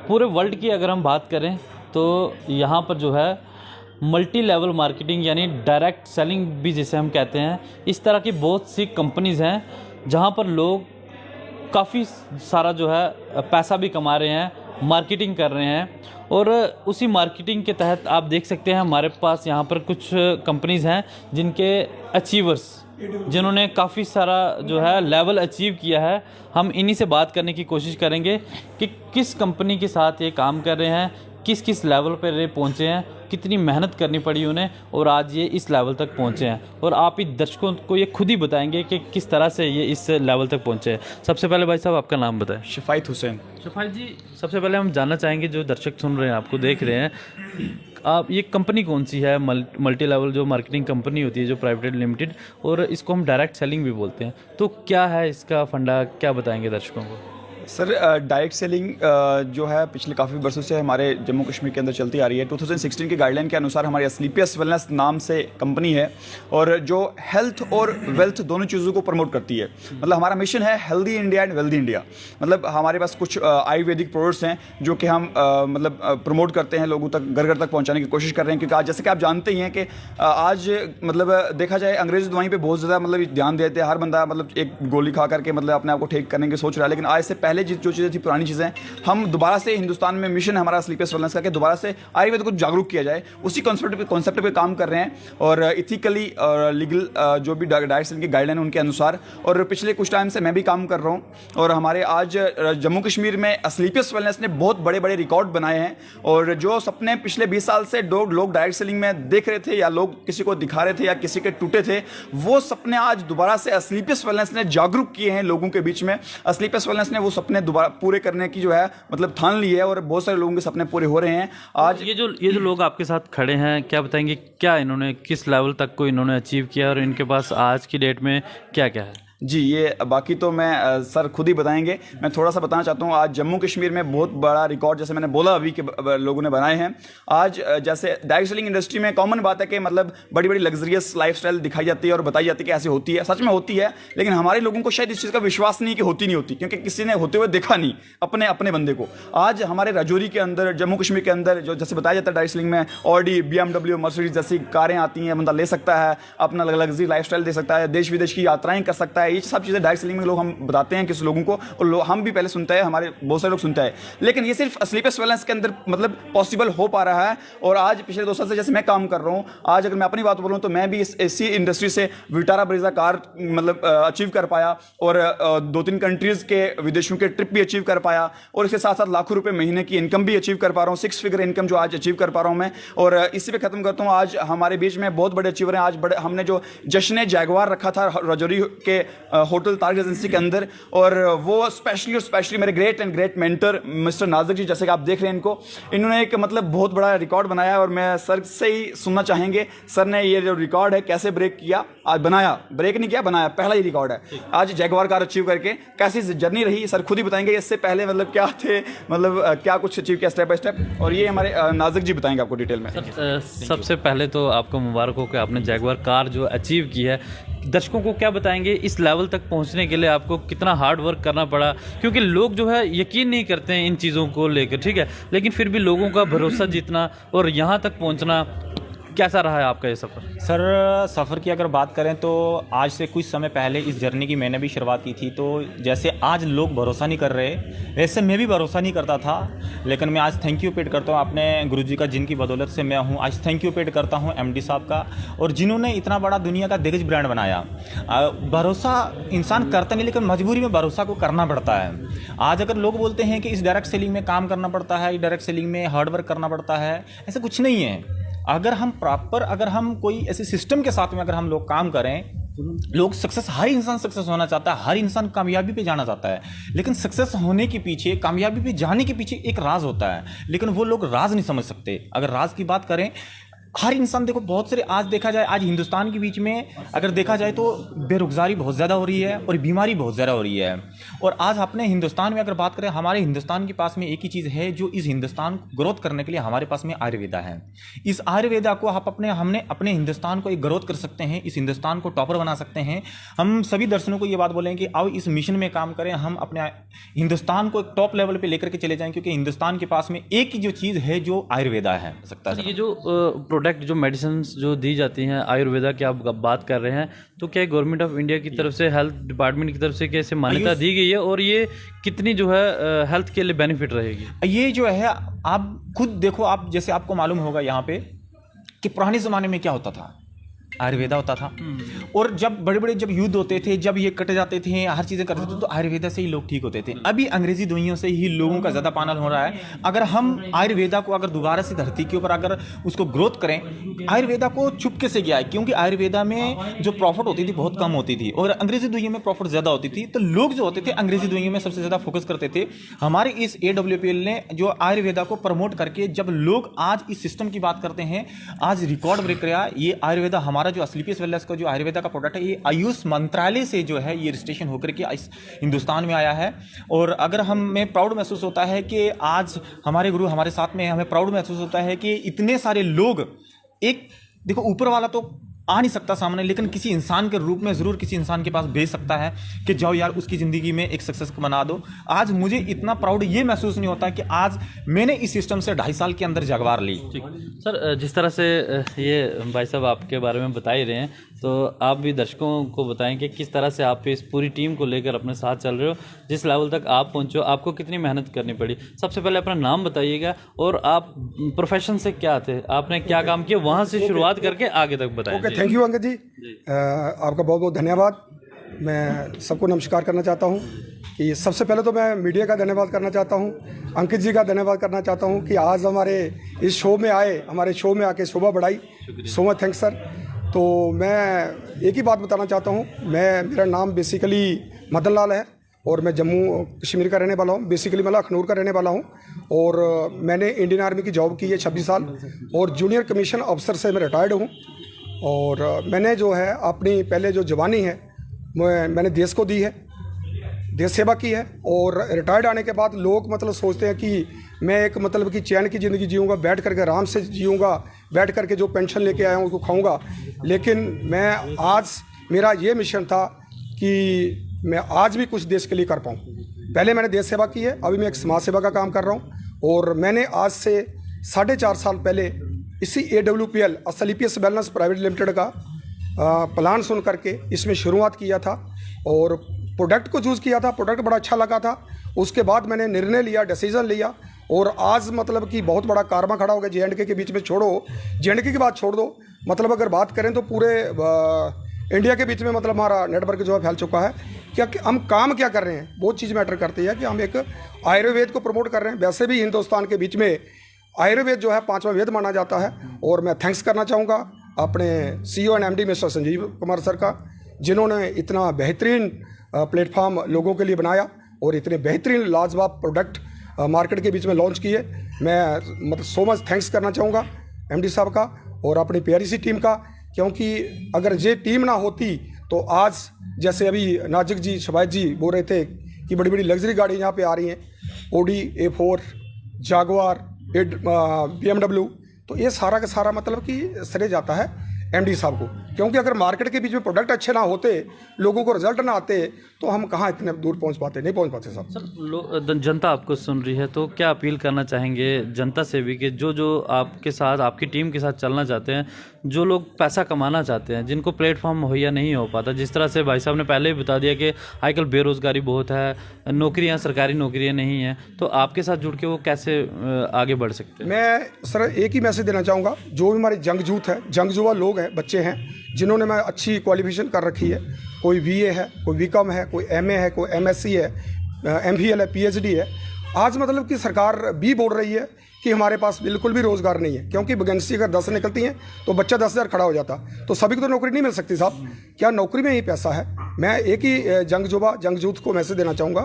पूरे वर्ल्ड की अगर हम बात करें तो यहाँ पर जो है मल्टी लेवल मार्केटिंग यानी डायरेक्ट सेलिंग भी जिसे हम कहते हैं, इस तरह की बहुत सी कंपनीज़ हैं जहाँ पर लोग काफ़ी सारा जो है पैसा भी कमा रहे हैं, मार्केटिंग कर रहे हैं। और उसी मार्केटिंग के तहत आप देख सकते हैं हमारे पास यहाँ पर कुछ कंपनीज़ हैं जिनके अचीवर्स, जिन्होंने काफ़ी सारा जो है लेवल अचीव किया है। हम इन्हीं से बात करने की कोशिश करेंगे कि किस कंपनी के साथ ये काम कर रहे हैं, किस किस लेवल पर ये पहुँचे हैं, कितनी मेहनत करनी पड़ी उन्हें और आज ये इस लेवल तक पहुँचे हैं। और आप ही दर्शकों को ये खुद ही बताएंगे कि किस तरह से ये इस लेवल तक पहुँचे हैं। सबसे पहले भाई साहब आपका नाम बताएं। शफायत हुसैन। शफायत जी, सबसे पहले हम जानना चाहेंगे, जो दर्शक सुन रहे हैं, आपको देख रहे हैं, आप ये कंपनी कौन सी है? मल्टी लेवल जो मार्केटिंग कंपनी होती है, जो प्राइवेट लिमिटेड, और इसको हम डायरेक्ट सेलिंग भी बोलते हैं, तो क्या है इसका फंडा, क्या बताएंगे दर्शकों को? सर डायरेक्ट सेलिंग जो है पिछले काफ़ी वर्षों से हमारे जम्मू कश्मीर के अंदर चलती आ रही है। 2016 की गाइडलाइन के अनुसार हमारी एस्क्लेपियस वेलनेस नाम से कंपनी है और जो हेल्थ और वेल्थ दोनों चीज़ों को प्रमोट करती है। मतलब हमारा मिशन है healthy India and wealthy India. मतलब हमारे पास कुछ आयुर्वेदिक प्रोडक्ट्स हैं जो कि हम मतलब प्रमोट करते हैं, लोगों तक घर घर तक पहुँचाने की कोशिश कर रहे हैं। क्योंकि आज जैसे कि आप जानते ही हैं कि आज मतलब देखा जाए अंग्रेज़ी दवाई पर बहुत ज़्यादा मतलब ध्यान देते हैं। हर बंदा मतलब एक गोली खा करके मतलब अपने आप को ठीक करने की सोच रहा है, लेकिन आज से पहले जो चीज़ें थी, पुरानी चीज़ें, हम दोबारा से हिंदुस्तान में मिशन है हमारा स्लीपियस वेलनेस का कि दोबारा से आयुर्वेद को जागरूक किया जाए। उसी कॉन्सेप्ट पे काम कर रहे हैं और इथिकली और लीगल जो भी डायरेक्ट सेलिंग की गाइडलाइन उनके अनुसार। और पिछले कुछ टाइम से मैं भी काम कर रहा हूँ और हमारे आज जम्मू कश्मीर में स्लीपियस वेलनेस ने बहुत बड़े बड़े रिकॉर्ड बनाए हैं। और जो सपने पिछले 20 साल से लोग डायरेक्ट सेलिंग में देख रहे थे या लोग किसी को दिखा रहे थे या किसी के टूटे थे, वो सपने आज दोबारा से स्लीपियस वेलनेस ने जागरूक किए हैं लोगों के बीच में। स्लीपियस वेलनेस ने वो सपने दोबारा पूरे करने की जो है मतलब ठान ली है और बहुत सारे लोगों के सपने पूरे हो रहे हैं आज। ये जो लोग आपके साथ खड़े हैं, क्या बताएंगे क्या इन्होंने, किस लेवल तक को इन्होंने अचीव किया और इनके पास आज की डेट में क्या क्या है? जी, ये बाकी तो मैं सर खुद ही बताएंगे। मैं थोड़ा सा बताना चाहता हूँ। आज जम्मू कश्मीर में बहुत बड़ा रिकॉर्ड, जैसे मैंने बोला अभी के लोगों ने बनाए हैं। आज जैसे डायरेक्ट सेलिंग इंडस्ट्री में कॉमन बात है कि मतलब बड़ी बड़ी लग्जरियस लाइफस्टाइल दिखाई जाती है और बताई जाती है कि ऐसे होती है, सच में होती है, लेकिन हमारे लोगों को शायद इस चीज़ का विश्वास नहीं कि होती नहीं होती, क्योंकि किसी ने होते हुए देखा नहीं अपने बंदे को। आज हमारे राजौरी के अंदर, जम्मू कश्मीर के अंदर जो जैसे बताया जाता है डायरेक्ट सेलिंग में ऑडी, BMW, मर्सिडीज जैसी कारें आती हैं, बंदा ले सकता है, अपना लग्जरी लाइफस्टाइल दे सकता है, देश विदेश की यात्राएं कर सकता है। ये सब चीज़ें डायरेक्ट में लोग हम बताते हैं किस लोगों को, और हम भी पहले सुनते हैं, हमारे बहुत सारे लोग सुनते हैं, लेकिन ये सिर्फ स्लीपियस वेलनेस के अंदर मतलब पॉसिबल हो पा रहा है। और आज पिछले 2 साल से जैसे मैं काम कर रहा हूं, आज अगर मैं अपनी बात बोलूं तो मैं भी इस एसी इंडस्ट्री से विटारा ब्रेजा कार मतलब अचीव कर पाया और 2-3 कंट्रीज के विदेशों के ट्रिप भी अचीव कर पाया और इसके साथ साथ लाखों रुपए महीने की इनकम भी अचीव कर पा रहा हूँ, 6 फिगर इनकम जो आज अचीव कर पा रहा हूँ मैं। और इसी पे खत्म करता हूँ। आज हमारे बीच में बहुत बड़े अचीवर हैं। आज बड़े हमने जो जश्न जैगवार रखा था राजौरी के होटल ताज एजेंसी के अंदर, और वो स्पेशली मेरे ग्रेट मेंटर मिस्टर नाज़िर जी, जैसे कि आप देख रहे हैं इनको, इन्होंने एक मतलब बहुत बड़ा रिकॉर्ड बनाया और मैं सर से ही सुनना चाहेंगे सर ने ये जो रिकॉर्ड है कैसे ब्रेक किया, आज बनाया, ब्रेक नहीं किया, बनाया, पहला ही रिकॉर्ड है। आज जैगवार कार अचीव करके कैसी जर्नी रही सर खुद ही बताएंगे। इससे पहले मतलब क्या थे, मतलब क्या कुछ अचीव किया स्टेप बाय स्टेप, और ये हमारे नाज़िर जी बताएंगे आपको डिटेल में। सबसे पहले तो आपको मुबारक हो कि आपने जैगवार कार जो अचीव की है। दर्शकों को क्या बताएंगे इस लेवल तक पहुंचने के लिए आपको कितना हार्ड वर्क करना पड़ा? क्योंकि लोग जो है यकीन नहीं करते हैं इन चीज़ों को लेकर, ठीक है, लेकिन फिर भी लोगों का भरोसा जीतना और यहाँ तक पहुँचना, कैसा रहा है आपका ये सफ़र? सर सफ़र की अगर बात करें तो आज से कुछ समय पहले इस जर्नी की मैंने भी शुरुआत की थी। तो जैसे आज लोग भरोसा नहीं कर रहे, वैसे मैं भी भरोसा नहीं करता था, लेकिन मैं आज थैंक यू पेड करता हूँ अपने गुरुजी का, जिनकी बदौलत से मैं हूँ। आज थैंक यू पेड करता हूँ MD साहब का, और जिन्होंने इतना बड़ा दुनिया का दिग्गज ब्रांड बनाया। भरोसा इंसान करता नहीं, लेकिन मजबूरी में भरोसा को करना पड़ता है। आज अगर लोग बोलते हैं कि इस डायरेक्ट सेलिंग में काम करना पड़ता है, डायरेक्ट सेलिंग में हार्डवर्क करना पड़ता है, ऐसा कुछ नहीं है। अगर हम प्रॉपर, अगर हम कोई ऐसे सिस्टम के साथ में अगर हम लोग काम करें, लोग सक्सेस, हर इंसान सक्सेस होना चाहता है, हर इंसान कामयाबी पे जाना चाहता है, लेकिन सक्सेस होने के पीछे, कामयाबी पे जाने के पीछे एक राज होता है, लेकिन वो लोग राज नहीं समझ सकते। अगर राज की बात करें हर इंसान देखो, बहुत सारे आज देखा जाए, आज हिंदुस्तान के बीच में अगर देखा जाए तो बेरोजगारी बहुत ज़्यादा हो रही है और बीमारी बहुत ज़्यादा हो रही है। और आज अपने हिंदुस्तान में अगर बात करें, हमारे हिंदुस्तान के पास में एक ही चीज़ है जो इस हिंदुस्तान को ग्रोथ करने के लिए हमारे पास में आयुर्वेदा है। इस आयुर्वेदा को हमने अपने हिंदुस्तान को एक ग्रोथ कर सकते हैं, इस हिंदुस्तान को टॉपर बना सकते हैं। हम सभी दर्शकों को ये बात बोलें कि आओ इस मिशन में काम करें, हम अपने हिंदुस्तान को एक टॉप लेवल पे लेकर के चले जाएं, क्योंकि हिंदुस्तान के पास में एक ही जो चीज़ है जो आयुर्वेदा है सकता है। ये जो प्रोडक्ट जो मेडिसिन जो दी जाती हैं आयुर्वेदा की आप बात कर रहे हैं, तो क्या गवर्नमेंट ऑफ इंडिया की तरफ से, हेल्थ डिपार्टमेंट की तरफ से कैसे मान्यता दी गई है और ये कितनी जो है हेल्थ के लिए बेनिफिट रहेगी? ये जो है आप खुद देखो, आप जैसे आपको मालूम होगा यहाँ पे कि पुराने ज़माने में क्या होता था, आयुर्वेदा होता था। और जब बड़े बड़े जब युद्ध होते थे, जब ये कट जाते थे, हर चीज़ें करते थे, तो आयुर्वेदा से ही लोग ठीक होते थे। अभी अंग्रेजी दवाइयों से ही लोगों का ज़्यादा पालन हो रहा है। अगर हम आयुर्वेदा को अगर दोबारा से धरती के ऊपर अगर उसको ग्रोथ करें, आयुर्वेदा को चुपके से गया है, क्योंकि आयुर्वेदा में जो प्रॉफिट होती थी बहुत कम होती थी और अंग्रेजी दवाइयों में प्रॉफिट ज़्यादा होती थी। तो लोग जो होते थे अंग्रेजी दवाइयों में सबसे ज़्यादा फोकस करते थे। हमारे इस AWPL ने जो आयुर्वेदा को प्रमोट करके, जब लोग आज इस सिस्टम की बात करते हैं, आज रिकॉर्ड ब्रेक रहा ये आयुर्वेदा। हमारा जो स्लीपियस वेलनेस का जो आयुर्वेदा का प्रोडक्ट है, ये आयुष मंत्रालय से जो है ये रजिस्ट्रेशन होकर के इस हिंदुस्तान में आया है। और अगर हमें प्राउड महसूस होता है कि आज हमारे गुरु हमारे साथ में, हमें प्राउड महसूस होता है कि इतने सारे लोग, एक देखो ऊपर वाला तो आ नहीं सकता सामने, लेकिन किसी इंसान के रूप में ज़रूर किसी इंसान के पास भेज सकता है कि जाओ यार उसकी ज़िंदगी में एक सक्सेस को बना दो। आज मुझे इतना प्राउड ये महसूस नहीं होता कि आज मैंने इस सिस्टम से 2.5 साल के अंदर जगवार ली। सर, जिस तरह से ये भाई साहब आपके बारे में बता ही रहे हैं, तो आप भी दर्शकों को बताएं कि किस तरह से आप इस पूरी टीम को लेकर अपने साथ चल रहे हो, जिस लेवल तक आप पहुँचे हो, आपको कितनी मेहनत करनी पड़ी। सबसे पहले अपना नाम बताइएगा और आप प्रोफेशन से क्या थे, आपने क्या काम किया, वहाँ से शुरुआत करके आगे तक बताएं। थैंक यू अंकित जी, आपका बहुत बहुत धन्यवाद। मैं सबको नमस्कार करना चाहता हूँ कि सबसे पहले तो मैं मीडिया का धन्यवाद करना चाहता हूँ, अंकित जी का धन्यवाद करना चाहता हूँ कि आज हमारे इस शो में आए, हमारे शो में आके शोभा बढ़ाई। So much thanks sir. तो मैं एक ही बात बताना चाहता हूँ, मेरा नाम बेसिकली मदन लाल है और मैं जम्मू कश्मीर का रहने वाला हूँ। बेसिकली मैं अखनूर का रहने वाला हूँ और मैंने इंडियन आर्मी की जॉब की है 26 साल और जूनियर कमीशन अफसर से मैं रिटायर्ड हूँ। और मैंने जो है अपनी पहले जो जवानी है मैंने देश को दी है, देश सेवा की है। और रिटायर्ड आने के बाद लोग मतलब सोचते हैं कि मैं एक मतलब कि चैन की ज़िंदगी जीऊँगा, बैठ करके आराम से जीऊँगा, बैठ करके जो पेंशन लेके आया हूँ उसको खाऊँगा। लेकिन मैं आज मेरा ये मिशन था कि मैं आज भी कुछ देश के लिए कर पाऊँ। पहले मैंने देश सेवा की है, अभी मैं एक समाज सेवा का काम कर रहा हूँ। और मैंने आज से 4.5 साल पहले इसी AWPL स्लीपियस वेलनेस प्राइवेट लिमिटेड का प्लान सुन करके इसमें शुरुआत किया था और प्रोडक्ट को चूज़ किया था। प्रोडक्ट बड़ा अच्छा लगा था। उसके बाद मैंने निर्णय लिया, डिसीजन लिया और आज मतलब कि बहुत बड़ा कारवा खड़ा हो गया। J&K के बीच में छोड़ो, J&K की बात छोड़ दो, मतलब अगर बात करें तो पूरे इंडिया के बीच में मतलब हमारा नेटवर्क जो है फैल चुका है। क्या हम काम क्या कर रहे हैं, बहुत चीज़ मैटर करती है कि हम एक आयुर्वेद को प्रमोट कर रहे हैं। वैसे भी हिंदुस्तान के बीच में आयुर्वेद जो है 5वां वेद माना जाता है। और मैं थैंक्स करना चाहूँगा अपने CEO and MD mister Sanjeev Kumar sir का, जिन्होंने इतना बेहतरीन प्लेटफॉर्म लोगों के लिए बनाया और इतने बेहतरीन लाजवाब प्रोडक्ट मार्केट के बीच में लॉन्च किए। मैं मतलब सो मच थैंक्स करना चाहूँगा MD साहब का और अपनी प्यारी सी टीम का, क्योंकि अगर ये टीम ना होती तो आज जैसे अभी नाजिक जी, शबाज जी बोल रहे थे कि बड़ी बड़ी लग्जरी गाड़ी यहाँ पे आ रही हैं, Audi A4, जागवार, BMW, तो ये सारा का सारा मतलब कि श्रेय जाता है MD साहब को। क्योंकि अगर मार्केट के बीच में प्रोडक्ट अच्छे ना होते, लोगों को रिजल्ट ना आते, तो हम कहाँ इतने दूर पहुँच पाते, नहीं पहुँच पाते साहब। सर, जनता आपको सुन रही है, तो क्या अपील करना चाहेंगे जनता से भी कि जो आपके साथ, आपकी टीम के साथ चलना चाहते हैं, जो लोग पैसा कमाना चाहते हैं, जिनको प्लेटफॉर्म मुहैया नहीं हो पाता, जिस तरह से भाई साहब ने पहले ही बता दिया कि आजकल बेरोज़गारी बहुत है, नौकरियां, सरकारी नौकरियां नहीं हैं, तो आपके साथ जुड़ के वो कैसे आगे बढ़ सकते हैं? मैं सर एक ही मैसेज देना चाहूँगा, जो भी हमारे जंगजूत है, जंगजुआ लोग हैं, बच्चे हैं जिन्होंने मैं अच्छी क्वालिफिकेशन कर रखी है, कोई VA है, कोई BCom है, कोई MA है, कोई MSc है, MPhil है, PhD है। आज मतलब कि सरकार भी बोल रही है कि हमारे पास बिल्कुल भी रोज़गार नहीं है, क्योंकि वैकेंसी अगर 10 निकलती हैं तो बच्चा 10,000 खड़ा हो जाता, तो सभी को तो नौकरी नहीं मिल सकती साहब। क्या नौकरी में ही पैसा है? मैं एक ही जंगजूत को मैसेज देना चाहूँगा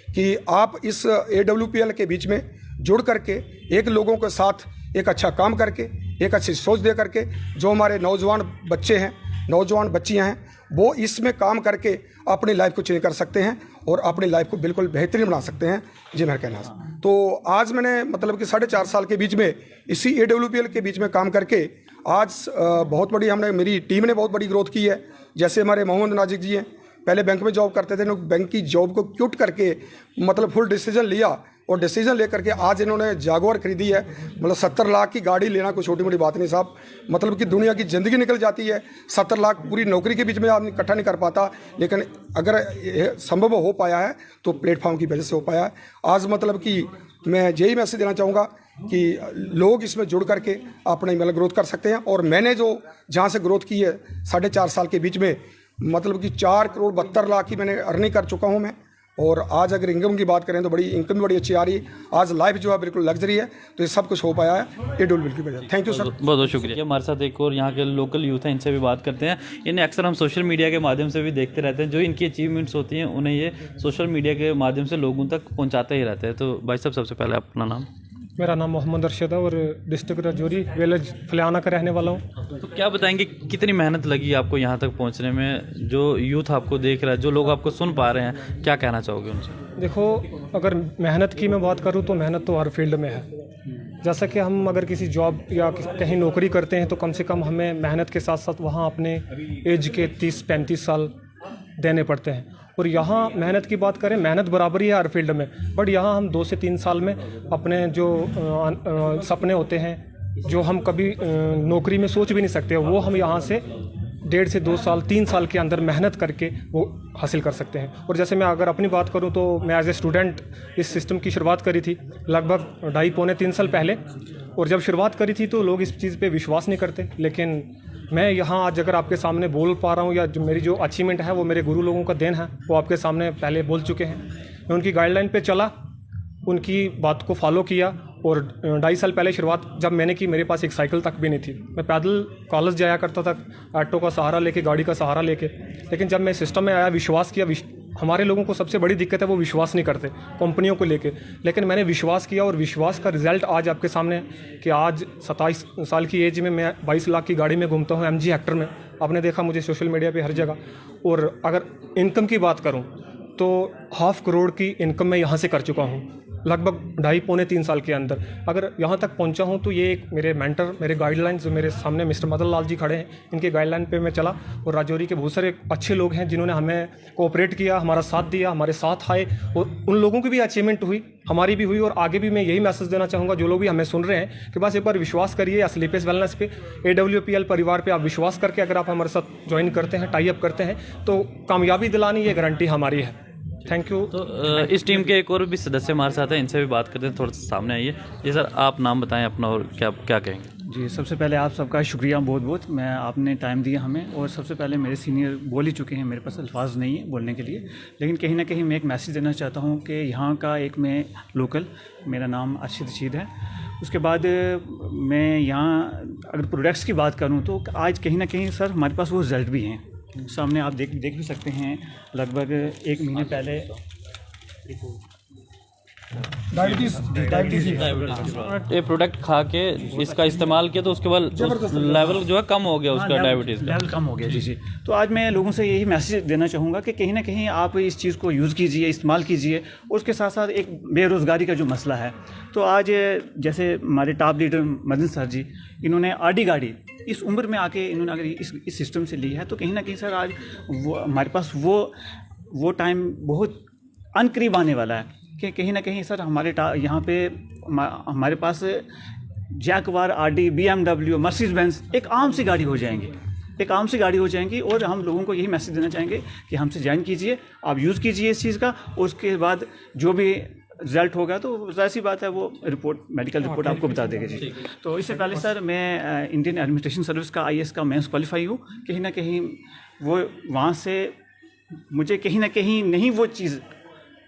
कि आप इस AWPL के बीच में जुड़ करके एक लोगों के साथ एक अच्छा काम करके एक अच्छी सोच दे करके जो हमारे नौजवान बच्चे हैं, नौजवान बच्चियां हैं, वो इसमें काम करके अपनी लाइफ को चेंज कर सकते हैं और अपनी लाइफ को बिल्कुल बेहतरीन बना सकते हैं। जी मेरा कहना है। तो आज मैंने मतलब कि 4.5 साल के बीच में इसी AWPL के बीच में काम करके आज बहुत बड़ी मेरी टीम ने बहुत बड़ी ग्रोथ की है। जैसे हमारे मोहम्मद नाजिक जी हैं, पहले बैंक में जॉब करते थे, इन्होंने बैंक की जॉब को क्विट करके मतलब फुल डिसीजन लिया और डिसीजन लेकर के आज इन्होंने जागवार खरीदी है। मतलब 70 लाख की गाड़ी लेना कोई छोटी मोटी बात नहीं साहब, मतलब कि दुनिया की ज़िंदगी निकल जाती है। 70 लाख पूरी नौकरी के बीच में आदमी इकट्ठा नहीं कर पाता, लेकिन अगर ये संभव हो पाया है तो प्लेटफॉर्म की वजह से हो पाया है। आज मतलब कि मैं यही मैसेज देना चाहूँगा कि लोग इसमें जुड़ करके अपनी मतलब ग्रोथ कर सकते हैं। और मैंने जो जहाँ से ग्रोथ की है 4.5 साल के बीच में, मतलब कि 4 करोड़ 72 लाख की मैंने अर्निंग कर चुका हूँ मैं। और आज अगर इनकम की बात करें तो बड़ी इनकम भी बड़ी अच्छी आ रही है। आज लाइफ जो है बिल्कुल लग्जरी है। तो ये सब कुछ हो पाया है AWPL की वजह। Thank you sir. बहुत बहुत शुक्रिया। हमारे साथ एक और यहाँ के लोकल यूथ हैं, इनसे भी बात करते हैं। इन्हें अक्सर हम सोशल मीडिया के माध्यम से भी देखते रहते हैं। जो इनकी अचीवमेंट्स होती हैं उन्हें ये सोशल मीडिया के माध्यम से लोगों तक पहुँचाते ही रहते हैं। तो भाई साहब, सबसे पहले अपना नाम। मेरा नाम मोहम्मद अरशद है और डिस्ट्रिक्ट राजौरी विलेज फलियाना का रहने वाला हूँ। तो क्या बताएंगे कितनी मेहनत लगी आपको यहाँ तक पहुँचने में? जो यूथ आपको देख रहा है, जो लोग आपको सुन पा रहे हैं, क्या कहना चाहोगे उनसे? देखो, अगर मेहनत की मैं बात करूँ तो मेहनत तो हर फील्ड में है। जैसा कि हम अगर किसी जॉब या कहीं नौकरी करते हैं तो कम से कम हमें मेहनत के साथ साथ वहाँ अपने एज के 30-35 साल देने पड़ते हैं। और यहाँ मेहनत की बात करें, मेहनत बराबर ही है हर फील्ड में, बट यहाँ हम 2 से 3 साल में अपने जो सपने होते हैं, जो हम कभी नौकरी में सोच भी नहीं सकते, वो हम यहाँ से 1.5 से 2 साल 3 साल के अंदर मेहनत करके वो हासिल कर सकते हैं। और जैसे मैं अगर अपनी बात करूँ तो मैं एज ए स्टूडेंट इस सिस्टम की शुरुआत करी थी लगभग 2.5-3 साल पहले। और जब शुरुआत करी थी तो लोग इस चीज़ पे विश्वास नहीं करते, लेकिन मैं यहाँ आज अगर आपके सामने बोल पा रहा हूँ, या जो मेरी जो अचीवमेंट है वो मेरे गुरु लोगों का देन है। वो आपके सामने पहले बोल चुके हैं। मैं उनकी गाइडलाइन पे चला, उनकी बात को फॉलो किया। और 2.5 साल पहले शुरुआत जब मैंने की, मेरे पास एक साइकिल तक भी नहीं थी। मैं पैदल कॉलेज जाया करता था, ऑटो का सहारा लेके, गाड़ी का सहारा लेके। लेकिन जब मैं सिस्टम में आया, विश्वास किया। हमारे लोगों को सबसे बड़ी दिक्कत है वो विश्वास नहीं करते कंपनियों को लेके, लेकिन मैंने विश्वास किया और विश्वास का रिजल्ट आज आपके सामने है कि आज 27 साल की एज में मैं 22 लाख की गाड़ी में घूमता हूँ MG हेक्टर में। आपने देखा मुझे सोशल मीडिया पे हर जगह। और अगर इनकम की बात करूँ तो 500 करोड़ की इनकम मैं यहाँ से कर चुका हूँ लगभग 2.5-3 साल के अंदर। अगर यहाँ तक पहुँचा हूँ तो ये एक मेरे मेंटर, मेरे गाइडलाइन जो मेरे सामने मिस्टर मदन लाल जी खड़े हैं, इनके गाइडलाइन पे मैं चला। और राजौरी के बहुत सारे अच्छे लोग हैं जिन्होंने हमें कोऑपरेट किया, हमारा साथ दिया, हमारे साथ आए। और उन लोगों की भी अचीवमेंट हुई, हमारी भी हुई। और आगे भी मैं यही मैसेज देना चाहूँगा जो लोग भी हमें सुन रहे हैं कि बस एक बार विश्वास करिए स्लीपेस वेलनेस पे, AWPL परिवार पे आप विश्वास करके अगर आप हमारे साथ ज्वाइन करते हैं, टाई अप करते हैं, तो कामयाबी दिलानी ये गारंटी हमारी है। Thank you. तो इस टीम के एक और भी सदस्य हमारे साथ हैं, इनसे भी बात करते हैं। थोड़ा सा सामने आइए जी सर, आप नाम बताएं अपना और क्या क्या कहेंगे? जी, सबसे पहले आप सबका शुक्रिया बहुत बहुत। मैं आपने टाइम दिया हमें। और सबसे पहले मेरे सीनियर बोल ही चुके हैं, मेरे पास अल्फाज नहीं है बोलने के लिए, लेकिन कहीं ना कहीं मैं एक मैसेज देना चाहता हूँ कि यहाँ का एक मैं लोकल, मेरा नाम अर्शद रशीद है। उसके बाद मैं यहाँ अगर प्रोडक्ट्स की बात करूँ तो आज कहीं ना कहीं सर हमारे पास वो रिज़ल्ट भी हैं। सामने आप देख भी सकते हैं। लगभग 1 महीने पहले ये प्रोडक्ट खा के इसका इस्तेमाल किया तो उसके बाद लेवल जो है कम हो गया उसका, डायबिटीज़ लेवल कम हो गया। जी। तो आज मैं लोगों से यही मैसेज देना चाहूँगा कि कहीं ना कहीं आप इस चीज़ को यूज़ कीजिए, इस्तेमाल कीजिए। उसके साथ साथ एक बेरोज़गारी का जो मसला है, तो आज जैसे हमारे टॉप लीडर मदन सर जी, इन्होंने आडी गाड़ी इस उम्र में आके इन्होंने अगर इस सिस्टम से ली है, तो कहीं ना कहीं सर आज वो हमारे पास वो टाइम बहुत अनकरीब आने वाला है कि कहीं ना कहीं सर हमारे यहाँ पे हमारे पास Jaguar, Audi, BMW, Mercedes Benz एक आम सी गाड़ी हो जाएंगी। और हम लोगों को यही मैसेज देना चाहेंगे कि हमसे ज्वाइन कीजिए, आप यूज़ कीजिए इस चीज़ का। उसके बाद जो भी रिजल्ट होगा तो ज़ाहिर सी बात है वो रिपोर्ट, मेडिकल रिपोर्ट आपको बता देगा जी। तो इससे पहले सर मैं इंडियन एडमिनिस्ट्रेशन सर्विस का IAS का मेंस क्वालिफाई हूँ। कहीं ना कहीं वो वहाँ से मुझे कहीं ना कहीं नहीं वो चीज़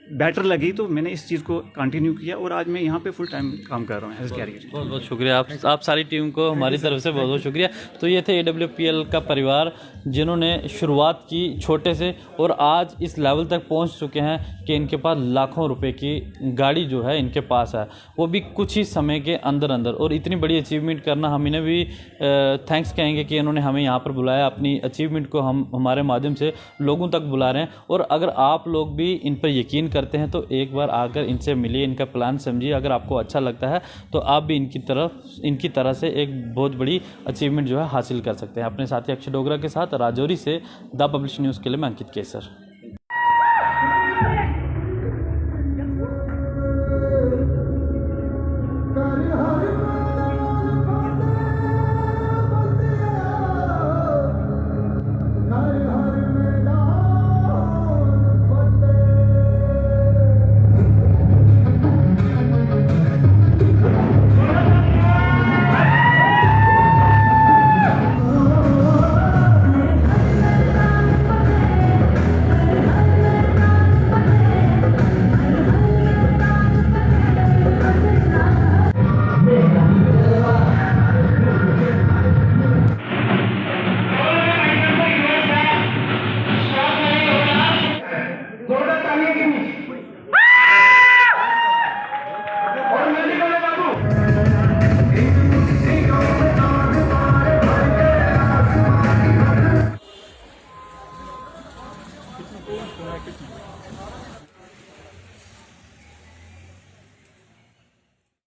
बेटर लगी तो मैंने इस चीज़ को कंटिन्यू किया और आज मैं यहाँ पे फुल टाइम काम कर रहा हूँ एज कैरियर। बहुत बहुत शुक्रिया आप सारी टीम को हमारी तरफ से बहुत बहुत शुक्रिया। तो ये थे AWPL का परिवार जिन्होंने शुरुआत की छोटे से और आज इस लेवल तक पहुंच चुके हैं कि इनके पास लाखों रुपए की गाड़ी जो है इनके पास है, वो भी कुछ ही समय के अंदर अंदर। और इतनी बड़ी अचीवमेंट करना, हम इन्हें भी थैंक्स कहेंगे कि इन्होंने हमें यहाँ पर बुलाया, अपनी अचीवमेंट को हम हमारे माध्यम से लोगों तक बुला रहे हैं। और अगर आप लोग भी इन पर यकीन करते हैं तो एक बार आकर इनसे मिलिए, इनका प्लान समझिए। अगर आपको अच्छा लगता है तो आप भी इनकी तरह से एक बहुत बड़ी अचीवमेंट जो है हासिल कर सकते हैं। अपने साथी अक्षय डोगरा के साथ राजौरी से द पब्लिश न्यूज़ के लिए मैं अंकित केसर।